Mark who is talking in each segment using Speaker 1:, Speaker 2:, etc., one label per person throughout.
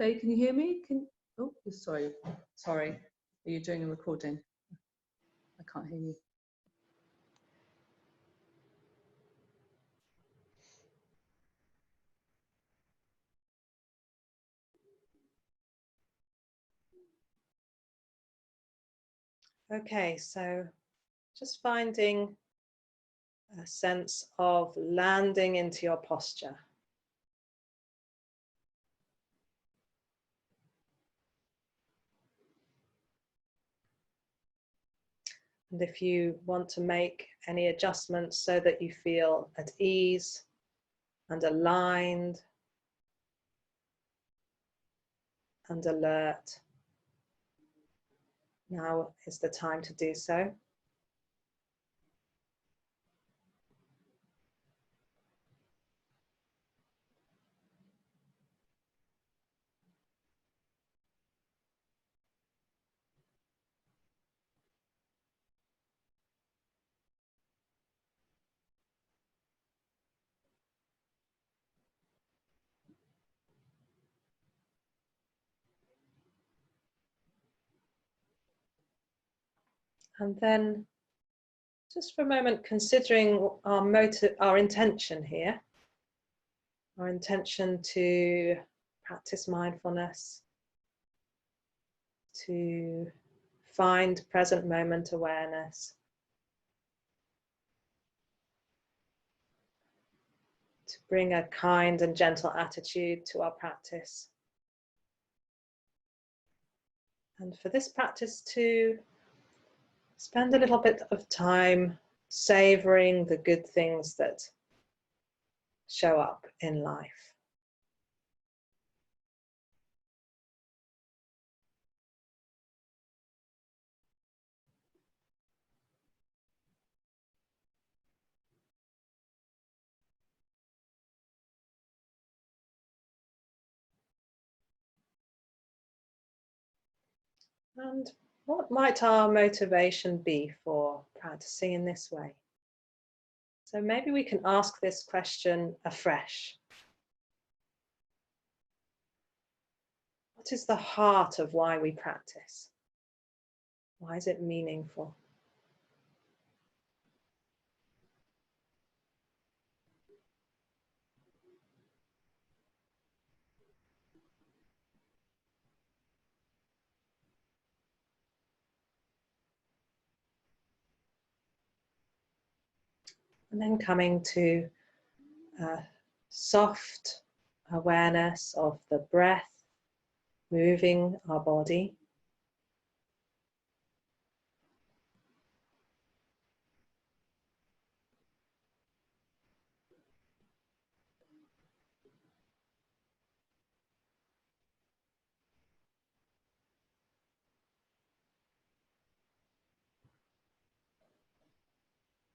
Speaker 1: Faye, can you hear me? Oh, sorry. Are you doing a recording? I can't hear you.
Speaker 2: Okay, so just finding a sense of landing into your posture. And if you want to make any adjustments so that you feel at ease and aligned and alert, now is the time to do so. And then just for a moment, considering our intention here, our intention to practice mindfulness, to find present moment awareness, to bring a kind and gentle attitude to our practice. And for this practice to spend a little bit of time savoring the good things that show up in life. And what might our motivation be for practicing in this way? So maybe we can ask this question afresh. What is the heart of why we practice? Why is it meaningful? And then coming to soft awareness of the breath moving our body.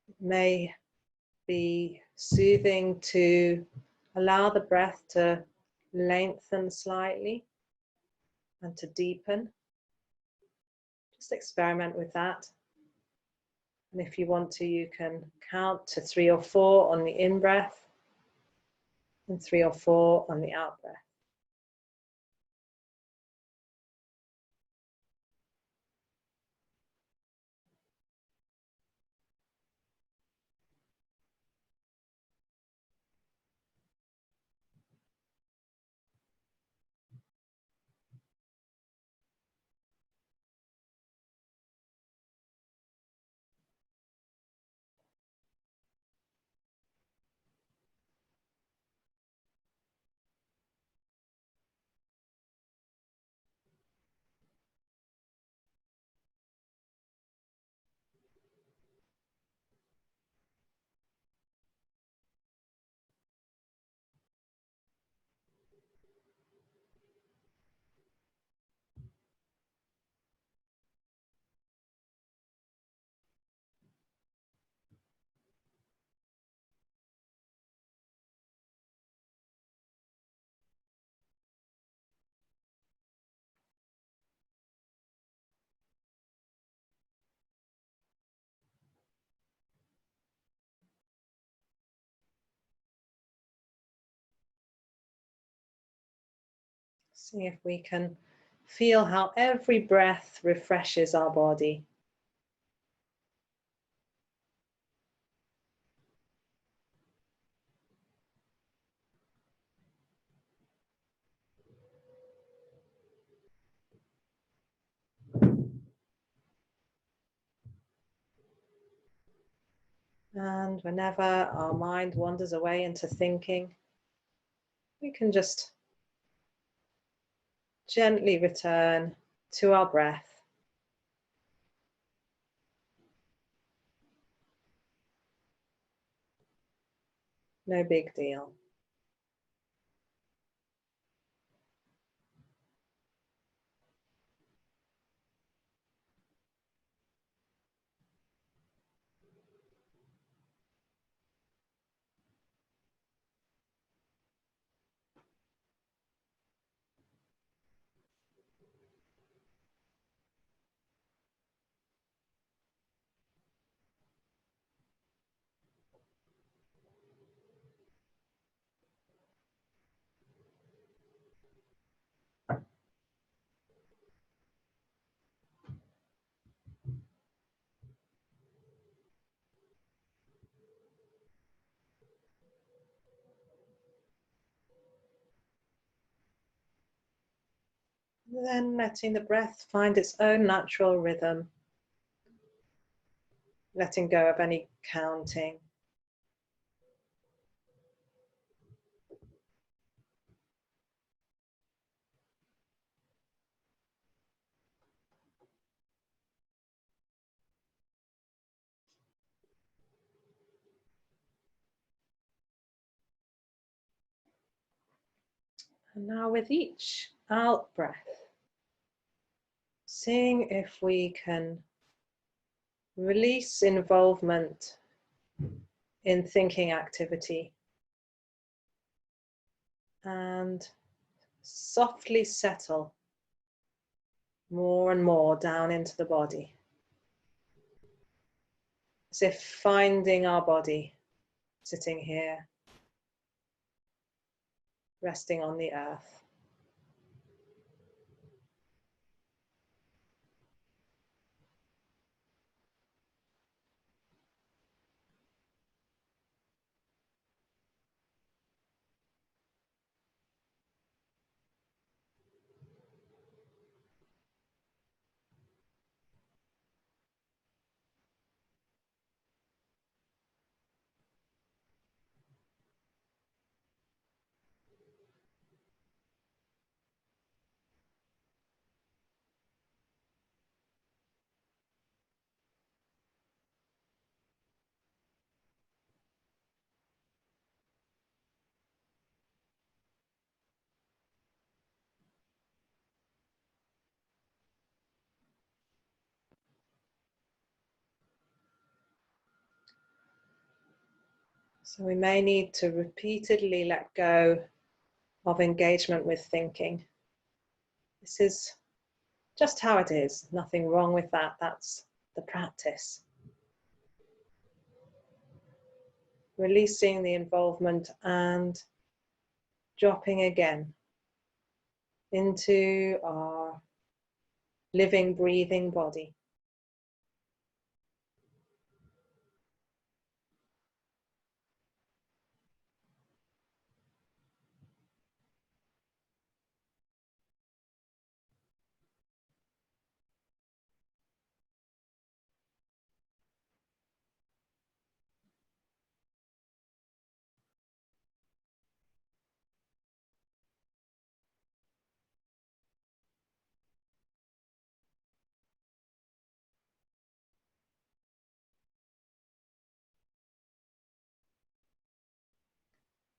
Speaker 2: It may be soothing to allow the breath to lengthen slightly and to deepen. Just experiment with that. And if you want to, you can count to 3 or 4 on the in-breath and 3 or 4 on the out-breath. See if we can feel how every breath refreshes our body. And whenever our mind wanders away into thinking, we can just gently return to our breath. No big deal. Then letting the breath find its own natural rhythm, letting go of any counting. And now with each out breath, seeing if we can release involvement in thinking activity and softly settle more and more down into the body, as if finding our body sitting here, resting on the earth. So we may need to repeatedly let go of engagement with thinking. This is just how it is. Nothing wrong with that. That's the practice. Releasing the involvement and dropping again into our living, breathing body.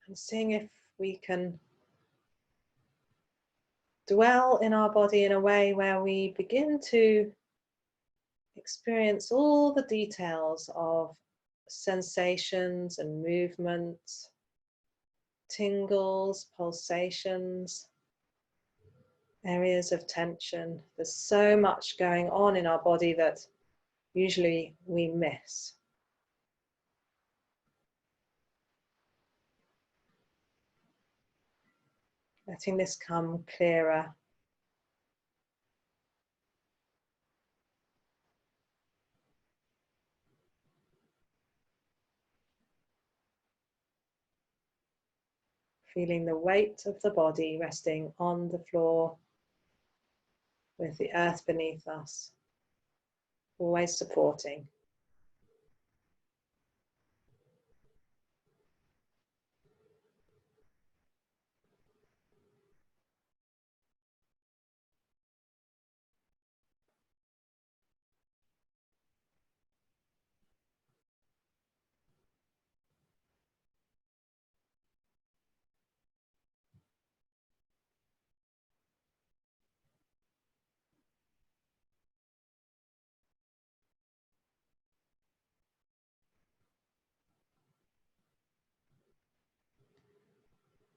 Speaker 2: And seeing if we can dwell in our body in a way where we begin to experience all the details of sensations and movements, tingles, pulsations, areas of tension. There's so much going on in our body that usually we miss. letting this come clearer. Feeling the weight of the body resting on the floor with the earth beneath us, always supporting.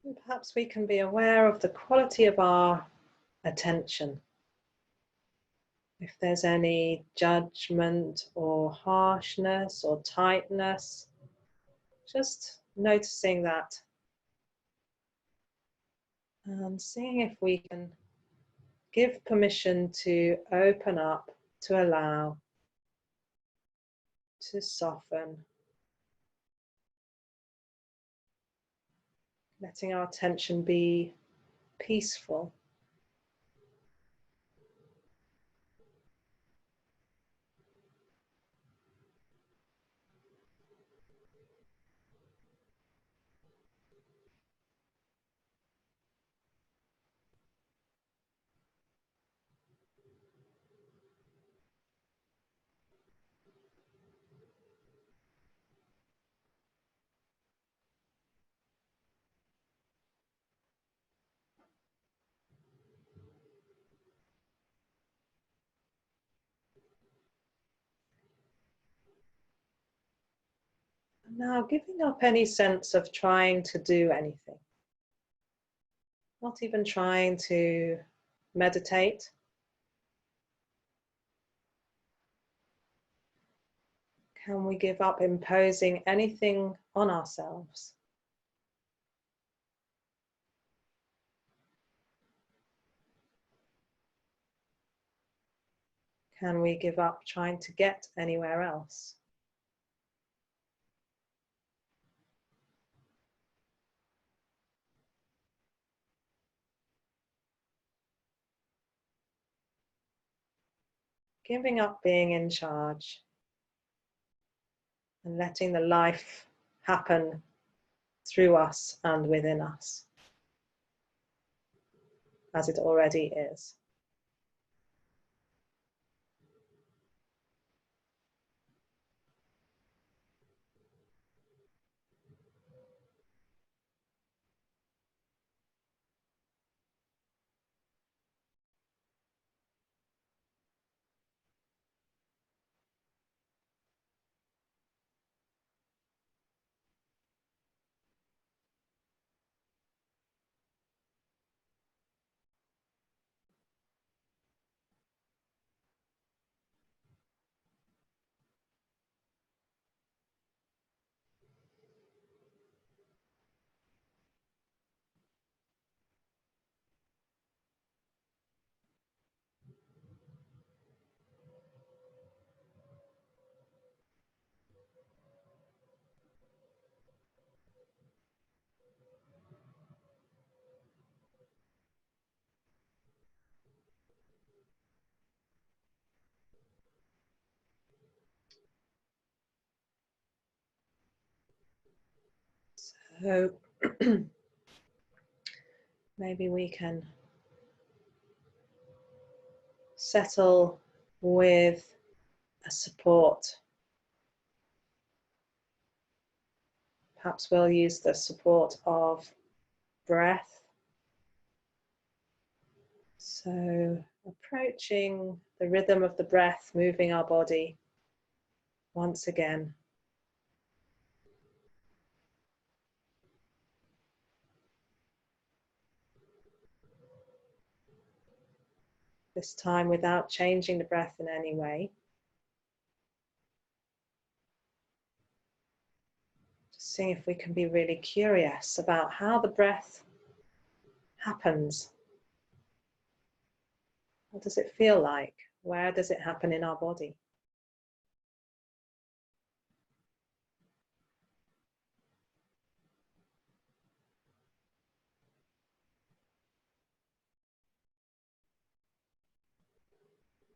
Speaker 2: And perhaps we can be aware of the quality of our attention. If there's any judgment or harshness or tightness, just noticing that and seeing if we can give permission to open up, to allow, to soften, letting our attention be peaceful. Now, giving up any sense of trying to do anything, not even trying to meditate. Can we give up imposing anything on ourselves? Can we give up trying to get anywhere else? Giving up being in charge and letting the life happen through us and within us, as it already is. So maybe we can settle with a support. Perhaps we'll use the support of breath. So approaching the rhythm of the breath, moving our body once again. This time without changing the breath in any way. Just seeing if we can be really curious about how the breath happens? What does it feel like? Where does it happen in our body?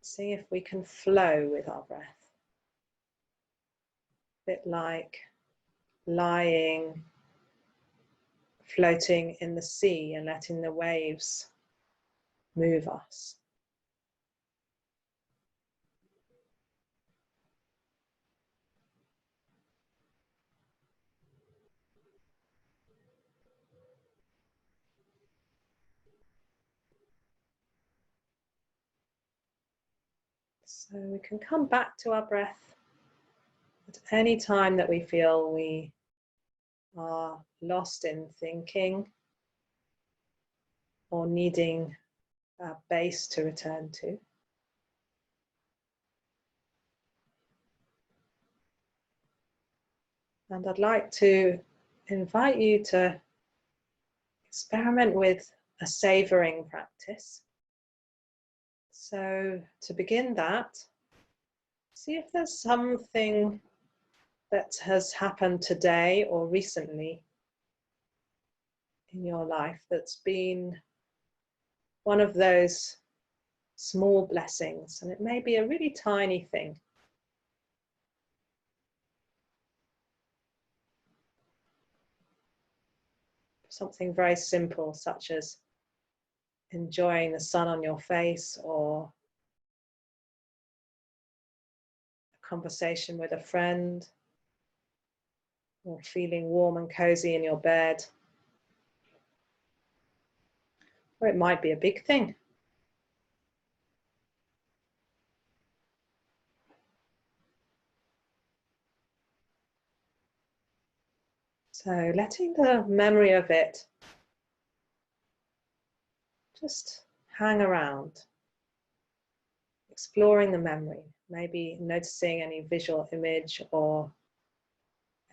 Speaker 2: See if we can flow with our breath. A bit like lying, floating in the sea and letting the waves move us. So we can come back to our breath at any time that we feel we are lost in thinking or needing a base to return to. And I'd like to invite you to experiment with a savoring practice. So to begin that, see if there's something that has happened today or recently in your life that's been one of those small blessings. And it may be a really tiny thing. Something very simple, such as enjoying the sun on your face, or a conversation with a friend, or feeling warm and cozy in your bed. Or it might be a big thing. So letting the memory of it just hang around, exploring the memory, maybe noticing any visual image or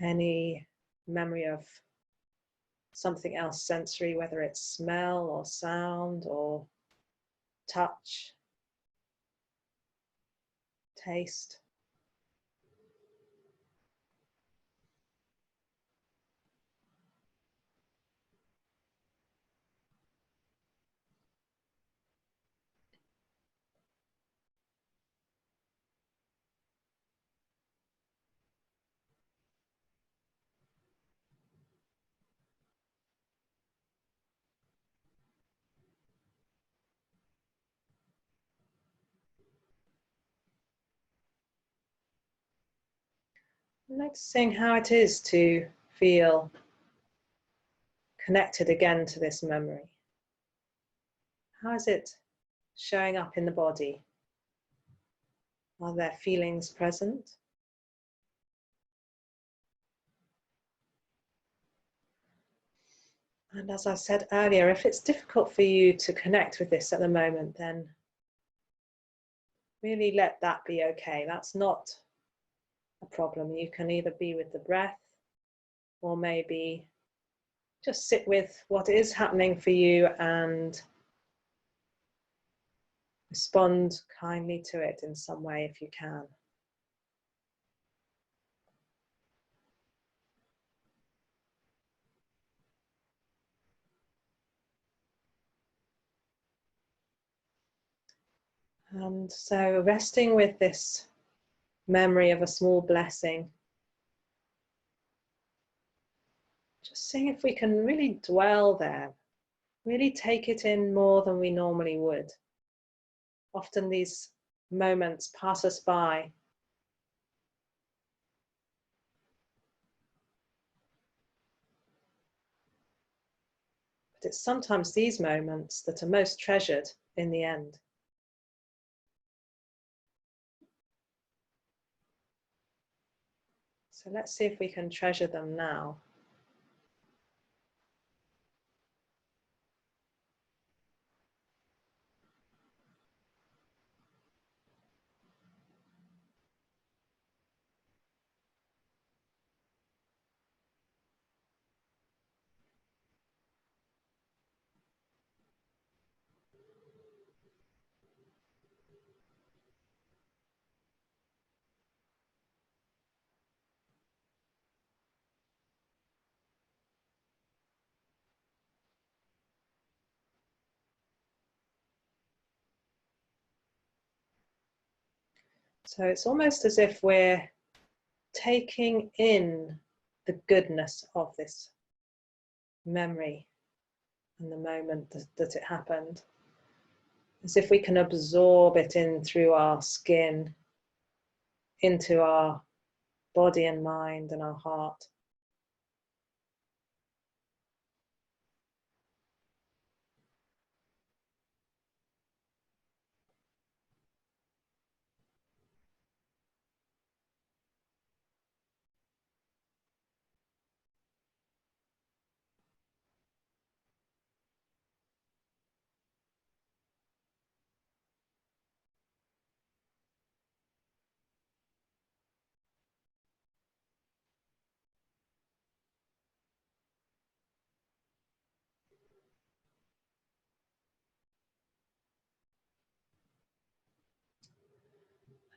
Speaker 2: any memory of something else sensory, whether it's smell or sound or touch, taste. Noticing how it is to feel connected again to this memory. How is it showing up in the body? Are there feelings present? And as I said earlier, if it's difficult for you to connect with this at the moment, then really let that be okay. That's not a problem. You can either be with the breath or maybe just sit with what is happening for you and respond kindly to it in some way if you can. And so resting with this memory of a small blessing, just seeing if we can really dwell there, really take it in more than we normally would. Often these moments pass us by. But it's sometimes these moments that are most treasured in the end. So let's see if we can treasure them now. So it's almost as if we're taking in the goodness of this memory and the moment that it happened, as if we can absorb it in through our skin, into our body and mind and our heart.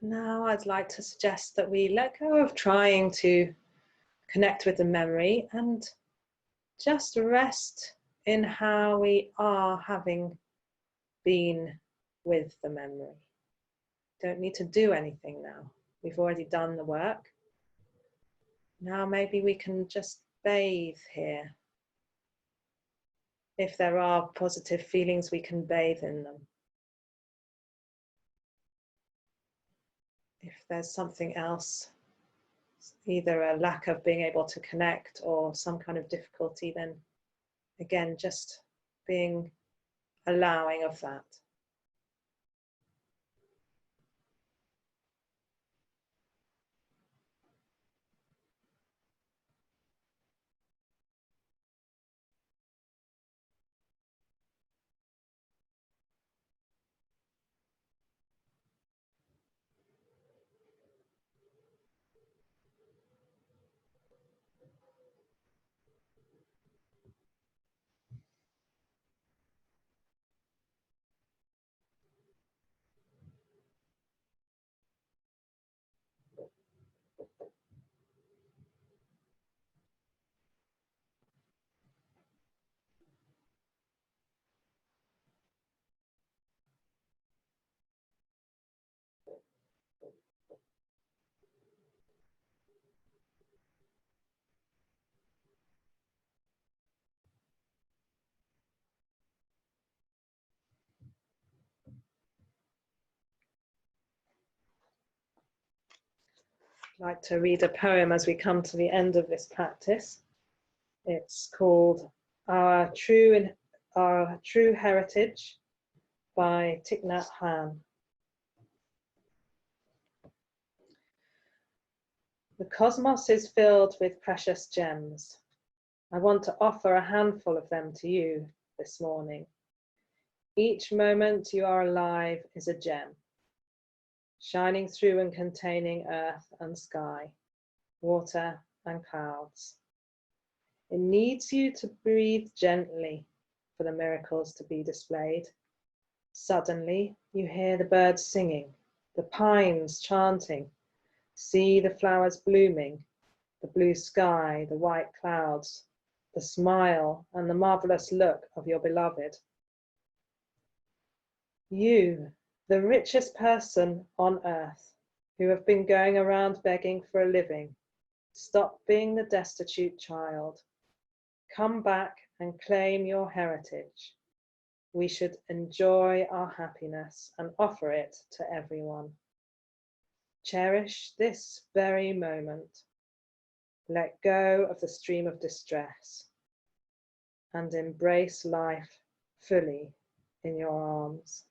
Speaker 2: Now I'd like to suggest that we let go of trying to connect with the memory and just rest in how we are having been with the memory. Don't need to do anything now. We've already done the work. Now maybe we can just bathe here. If there are positive feelings, we can bathe in them. If there's something else, either a lack of being able to connect or some kind of difficulty, then again, just being allowing of that. I'd like to read a poem as we come to the end of this practice. It's called Our True Heritage by Thich Nhat Hanh. The cosmos is filled with precious gems. I want to offer a handful of them to you this morning. Each moment you are alive is a gem, shining through and containing earth and sky, water and clouds. It needs you to breathe gently for the miracles to be displayed. Suddenly, you hear the birds singing, the pines chanting, see the flowers blooming, the blue sky, the white clouds, the smile and the marvelous look of your beloved. You, the richest person on earth, who have been going around begging for a living, stop being the destitute child. Come back and claim your heritage. We should enjoy our happiness and offer it to everyone. Cherish this very moment. Let go of the stream of distress and embrace life fully in your arms.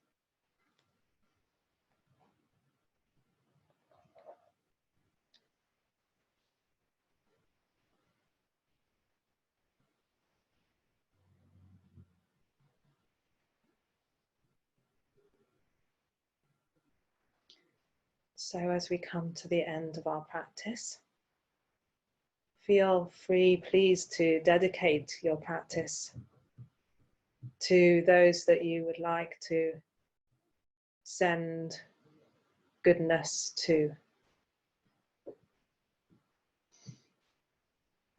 Speaker 2: So as we come to the end of our practice, feel free, please, to dedicate your practice to those that you would like to send goodness to.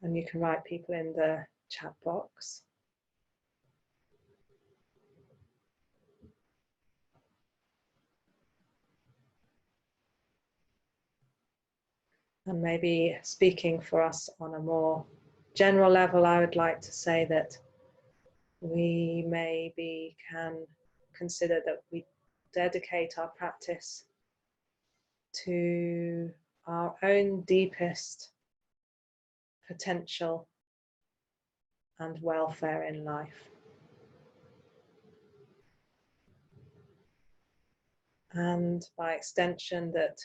Speaker 2: And you can write people in the chat box. And maybe speaking for us on a more general level, I would like to say that we maybe can consider that we dedicate our practice to our own deepest potential and welfare in life. And by extension, that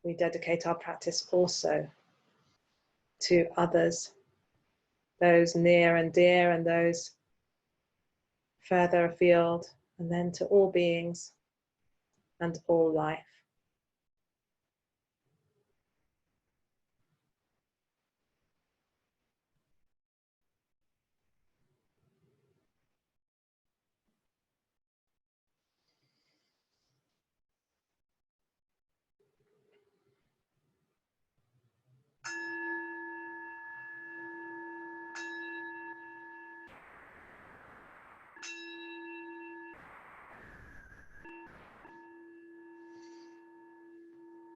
Speaker 2: we dedicate our practice also to others, those near and dear and those further afield, and then to all beings and all life.